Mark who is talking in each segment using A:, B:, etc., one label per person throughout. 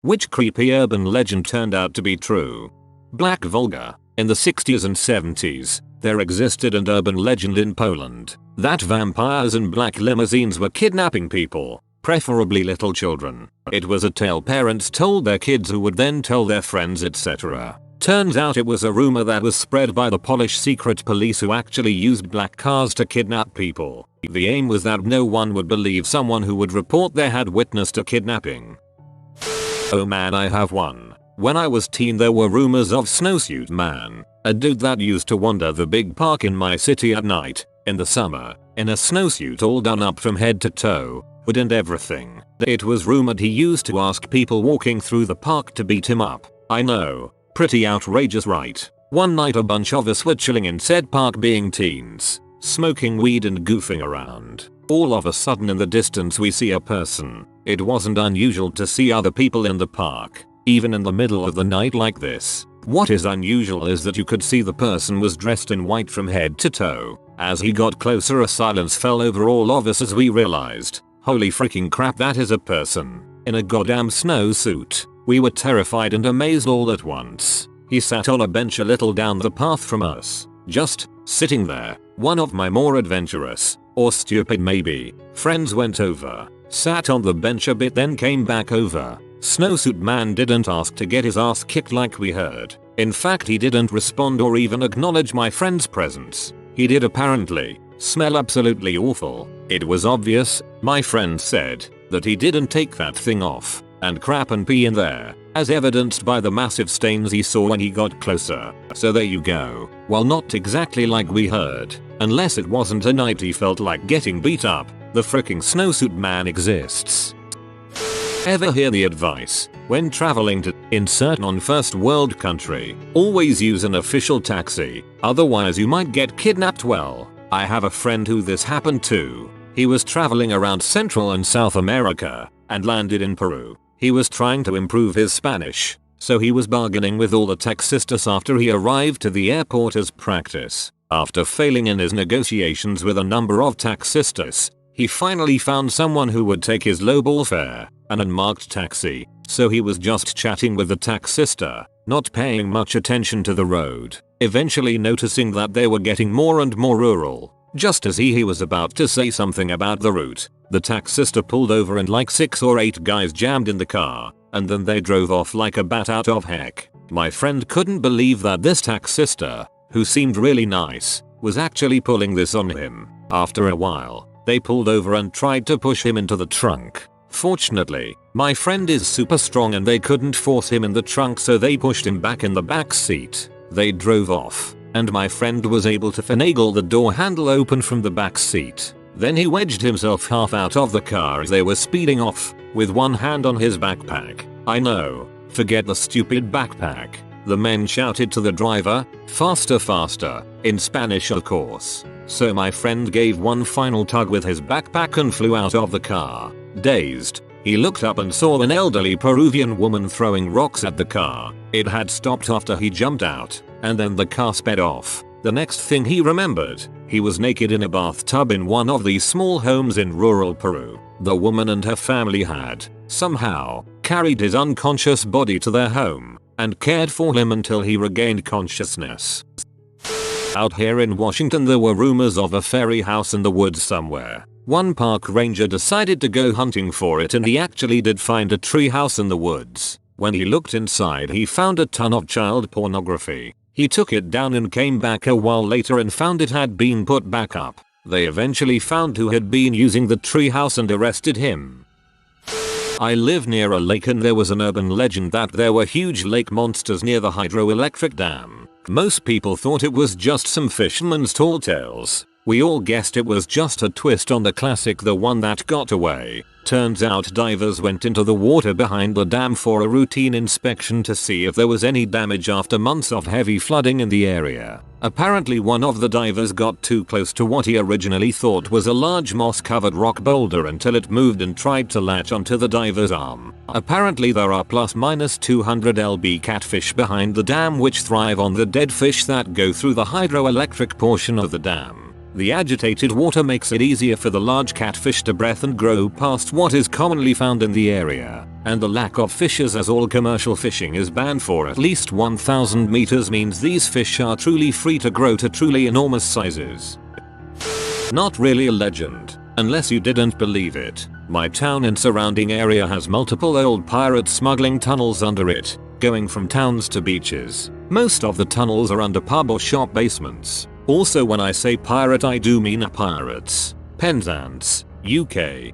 A: Which creepy urban legend turned out to be true? Black Volga. In the 60s and 70s, there existed an urban legend in Poland that vampires in black limousines were kidnapping people, preferably little children. It was a tale parents told their kids who would then tell their friends, etc. Turns out it was a rumor that was spread by the Polish secret police who actually used black cars to kidnap people. The aim was that no one would believe someone who would report they had witnessed a kidnapping. Oh man, I have one. When I was teen there were rumors of Snowsuit Man, a dude that used to wander the big park in my city at night, in the summer, in a snowsuit all done up from head to toe, hood and everything. It was rumored he used to ask people walking through the park to beat him up. I know, pretty outrageous, right? One night a bunch of us were chilling in said park being teens, smoking weed and goofing around. All of a sudden in the distance we see a person. It wasn't unusual to see other people in the park, even in the middle of the night like this. What is unusual is that you could see the person was dressed in white from head to toe. As he got closer a silence fell over all of us as we realized, holy freaking crap, that is a person in a goddamn snowsuit. We were terrified and amazed all at once. He sat on a bench a little down the path from us, just sitting there. One of my more adventurous, or stupid maybe, friends went over, sat on the bench a bit, then came back over. Snowsuit Man didn't ask to get his ass kicked like we heard. In fact, he didn't respond or even acknowledge my friend's presence. He did apparently smell absolutely awful. It was obvious, my friend said, that he didn't take that thing off, and crap and pee in there, as evidenced by the massive stains he saw when he got closer. So there you go. Well, not exactly like we heard, unless it wasn't a night he felt like getting beat up, the fricking Snowsuit Man exists. Ever hear the advice, when traveling to insert non-first world country, always use an official taxi, otherwise you might get kidnapped? Well, I have a friend who this happened to. He was traveling around Central and South America, and landed in Peru. He was trying to improve his Spanish, so he was bargaining with all the taxistas after he arrived to the airport as practice. After failing in his negotiations with a number of taxistas, he finally found someone who would take his lowball fare, an unmarked taxi, so he was just chatting with the taxista, not paying much attention to the road, eventually noticing that they were getting more and more rural. Just as he was about to say something about the route, the taxista pulled over and like 6 or 8 guys jammed in the car, and then they drove off like a bat out of heck. My friend couldn't believe that this taxista, who seemed really nice, was actually pulling this on him. After a while, they pulled over and tried to push him into the trunk. Fortunately, my friend is super strong and they couldn't force him in the trunk, so they pushed him back in the back seat. They drove off, and my friend was able to finagle the door handle open from the back seat. Then he wedged himself half out of the car as they were speeding off, with one hand on his backpack. I know, forget the stupid backpack. The men shouted to the driver, "Faster, faster," in Spanish of course. So my friend gave one final tug with his backpack and flew out of the car. Dazed, he looked up and saw an elderly Peruvian woman throwing rocks at the car. It had stopped after he jumped out, and then the car sped off. The next thing he remembered, he was naked in a bathtub in one of these small homes in rural Peru. The woman and her family had, somehow, carried his unconscious body to their home, and cared for him until he regained consciousness. Out here in Washington there were rumors of a fairy house in the woods somewhere. One park ranger decided to go hunting for it and he actually did find a tree house in the woods. When he looked inside he found a ton of child pornography. He took it down and came back a while later and found it had been put back up. They eventually found who had been using the tree house and arrested him. I live near a lake and there was an urban legend that there were huge lake monsters near the hydroelectric dam. Most people thought it was just some fisherman's tall tales. We all guessed it was just a twist on the classic The One That Got Away. Turns out divers went into the water behind the dam for a routine inspection to see if there was any damage after months of heavy flooding in the area. Apparently one of the divers got too close to what he originally thought was a large moss-covered rock boulder until it moved and tried to latch onto the diver's arm. Apparently there are ± 200 Albi catfish behind the dam which thrive on the dead fish that go through the hydroelectric portion of the dam. The agitated water makes it easier for the large catfish to breathe and grow past what is commonly found in the area, and the lack of fishes as all commercial fishing is banned for at least 1,000 meters means these fish are truly free to grow to truly enormous sizes. Not really a legend, unless you didn't believe it. My town and surrounding area has multiple old pirate smuggling tunnels under it, going from towns to beaches. Most of the tunnels are under pub or shop basements. Also, when I say pirate, I do mean a pirates. Penzance, UK.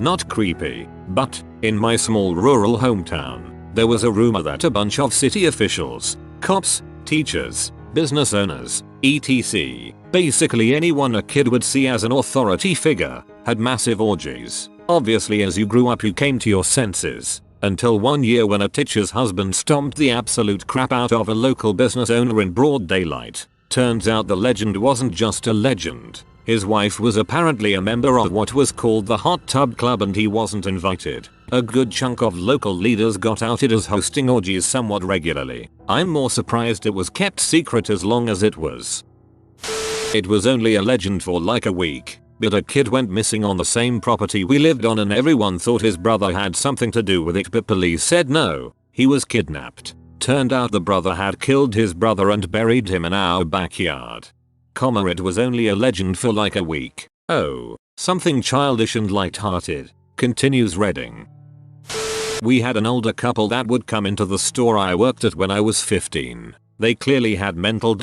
A: Not creepy, but in my small rural hometown, there was a rumor that a bunch of city officials, cops, teachers, business owners, etc., basically anyone a kid would see as an authority figure, had massive orgies. Obviously, as you grew up you came to your senses, until one year when a teacher's husband stomped the absolute crap out of a local business owner in broad daylight. Turns out the legend wasn't just a legend. His wife was apparently a member of what was called the Hot Tub Club and he wasn't invited. A good chunk of local leaders got outed as hosting orgies somewhat regularly. I'm more surprised it was kept secret as long as it was. It was only a legend for like a week, but a kid went missing on the same property we lived on and everyone thought his brother had something to do with it, but police said no, he was kidnapped. Turned out the brother had killed his brother and buried him in our backyard. It was only a legend for like a week. Oh, something childish and light-hearted, continues Redding. We had an older couple that would come into the store I worked at when I was 15. They clearly had mental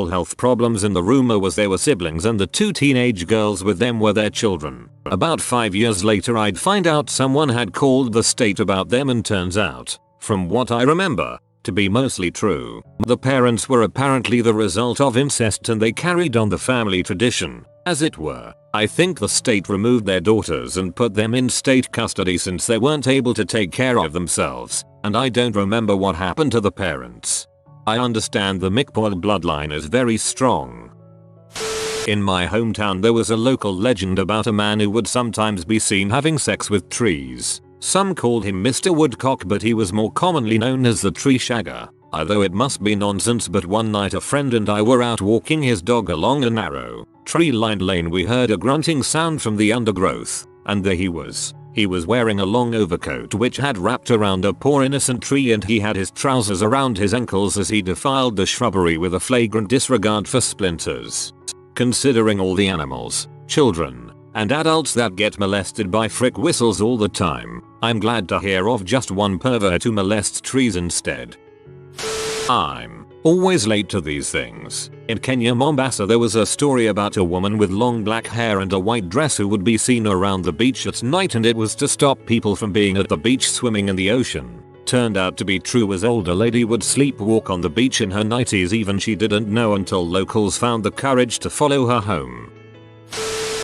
A: health problems and the rumor was they were siblings and the 2 teenage girls with them were their children. About 5 years later I'd find out someone had called the state about them and turns out, from what I remember, to be mostly true. The parents were apparently the result of incest and they carried on the family tradition, as it were. I think the state removed their daughters and put them in state custody since they weren't able to take care of themselves, and I don't remember what happened to the parents. I understand the McPoyle bloodline is very strong. In my hometown there was a local legend about a man who would sometimes be seen having sex with trees. Some called him Mr. Woodcock, but he was more commonly known as the tree shagger. Although it must be nonsense, but one night a friend and I were out walking his dog along a narrow, tree-lined lane. We heard a grunting sound from the undergrowth, and there he was. He was wearing a long overcoat which had wrapped around a poor innocent tree and he had his trousers around his ankles as he defiled the shrubbery with a flagrant disregard for splinters. Considering all the animals, children, and adults that get molested by frick whistles all the time, I'm glad to hear of just one pervert who molests trees instead. I'm always late to these things. In Kenya, Mombasa, there was a story about a woman with long black hair and a white dress who would be seen around the beach at night, and it was to stop people from being at the beach swimming in the ocean. Turned out to be true, as older lady would sleepwalk on the beach in her 90s. Even she didn't know until locals found the courage to follow her home.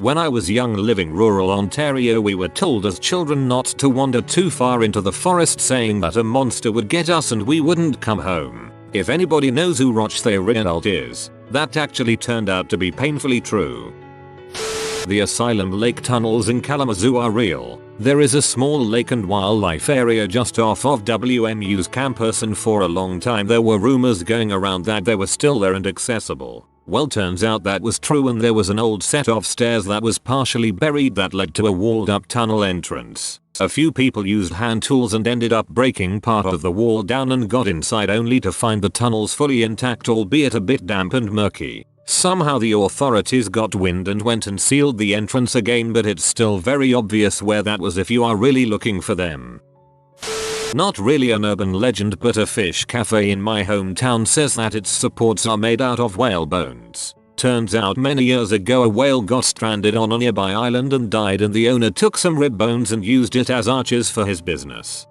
A: When I was young living rural Ontario, we were told as children not to wander too far into the forest, saying that a monster would get us and we wouldn't come home. If anybody knows who Rochdale is, that actually turned out to be painfully true. The asylum lake tunnels in Kalamazoo are real. There is a small lake and wildlife area just off of WMU's campus, and for a long time there were rumors going around that they were still there and accessible. Well, turns out that was true, and there was an old set of stairs that was partially buried that led to a walled up tunnel entrance. A few people used hand tools and ended up breaking part of the wall down and got inside, only to find the tunnels fully intact, albeit a bit damp and murky. Somehow the authorities got wind and went and sealed the entrance again, but it's still very obvious where that was if you are really looking for them. Not really an urban legend, but a fish cafe in my hometown says that its supports are made out of whale bones. Turns out many years ago a whale got stranded on a nearby island and died, and the owner took some rib bones and used it as arches for his business.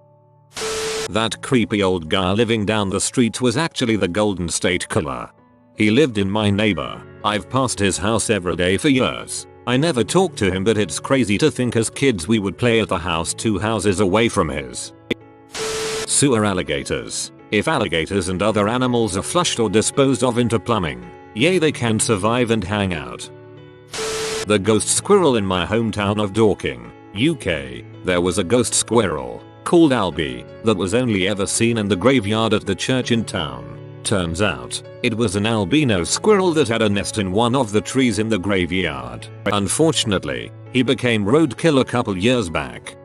A: That creepy old guy living down the street was actually the Golden State Killer. He lived in my neighbor. I've passed his house every day for years. I never talked to him, but it's crazy to think as kids we would play at the house 2 houses away from his. Sewer alligators. If alligators and other animals are flushed or disposed of into plumbing, yay, they can survive and hang out. The ghost squirrel in my hometown of Dorking, UK. There was a ghost squirrel, called Albi, that was only ever seen in the graveyard at the church in town. Turns out, it was an albino squirrel that had a nest in one of the trees in the graveyard. Unfortunately, he became roadkill a couple years back.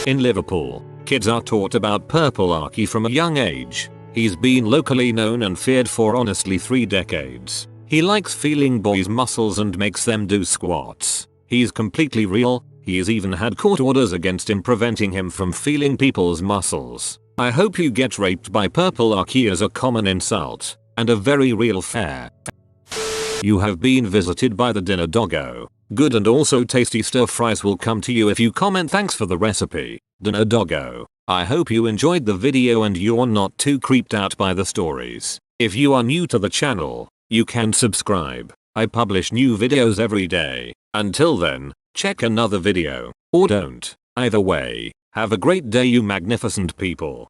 A: In Liverpool, kids are taught about purple Aki from a young age. He's been locally known and feared for honestly 3 decades. He likes feeling boys' muscles and makes them do squats. He's completely real. He's even had court orders against him preventing him from feeling people's muscles. I hope you get raped by purple Aki as a common insult, and a very real fear. You have been visited by the dinner doggo. Good and also tasty stir fries will come to you if you comment thanks for the recipe, dinner doggo. I hope you enjoyed the video and you're not too creeped out by the stories. If you are new to the channel, you can subscribe. I publish new videos every day. Until then, check another video, or don't. Either way, have a great day you magnificent people.